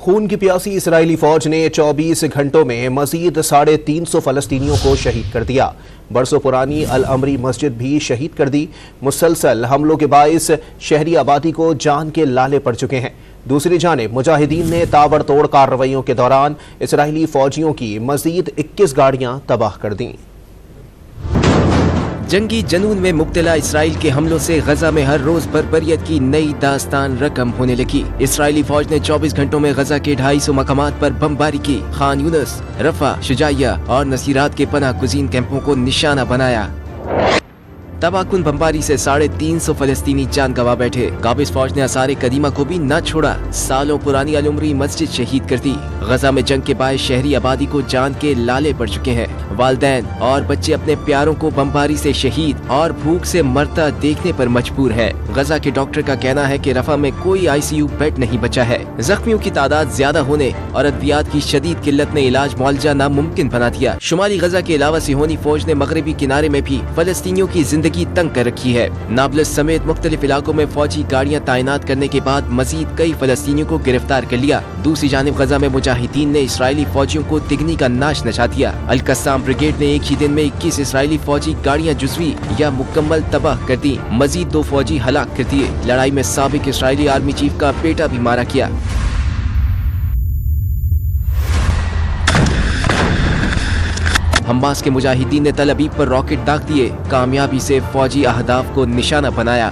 خون کی پیاسی اسرائیلی فوج نے 24 گھنٹوں میں مزید 350 فلسطینیوں کو شہید کر دیا۔ برسوں پرانی العمری مسجد بھی شہید کر دی۔ مسلسل حملوں کے باعث شہری آبادی کو جان کے لالے پڑ چکے ہیں۔ دوسری جانب مجاہدین نے تابڑ توڑ کارروائیوں کے دوران اسرائیلی فوجیوں کی مزید 21 گاڑیاں تباہ کر دیں۔ جنگی جنون میں مبتلا اسرائیل کے حملوں سے غزہ میں ہر روز بربریت کی نئی داستان رقم ہونے لگی۔ اسرائیلی فوج نے 24 گھنٹوں میں غزہ کے 250 مقامات پر بمباری کی۔ خان یونس، رفح، شجاعیہ اور نصیرات کے پناہ گزین کیمپوں کو نشانہ بنایا۔ تباہ کن بمباری سے 350 فلسطینی جان گنوا بیٹھے۔ قابض فوج نے آثار قدیمہ کو بھی نہ چھوڑا، سالوں پرانی العمری مسجد شہید کر دی۔ غزہ میں جنگ کے باعث شہری آبادی کو جان کے لالے پڑ چکے ہیں۔ والدین اور بچے اپنے پیاروں کو بمباری سے شہید اور بھوک سے مرتا دیکھنے پر مجبور ہے۔ غزہ کے ڈاکٹر کا کہنا ہے کہ رفح میں کوئی ICU بیڈ نہیں بچا ہے۔ زخمیوں کی تعداد زیادہ ہونے اور ادویات کی شدید قلت نے علاج معالجہ ناممکن بنا دیا۔ شمالی غزہ کے علاوہ صہیونی فوج نے مغربی کنارے میں بھی فلسطینیوں کی زندگی تنگ کر رکھی ہے۔ نابلس سمیت مختلف علاقوں میں فوجی گاڑیاں تعینات کرنے کے بعد مزید کئی فلسطینیوں کو گرفتار کر لیا۔ دوسری جانب غزہ میں مجاہدین نے اسرائیلی فوجیوں کو تگنی کا ناش نچا دیا۔ القسام بریگیڈ نے ایک ہی دن میں 21 اسرائیلی فوجی گاڑیاں جزوی یا مکمل تباہ کر دی۔ مزید 2 فوجی ہلاک کر دیے۔ لڑائی میں سابق اسرائیلی آرمی چیف کا بیٹا بھی مارا گیا۔ حماس کے مجاہدین نے تل ابیب پر راکٹ داغ دیے، کامیابی سے فوجی اہداف کو نشانہ بنایا۔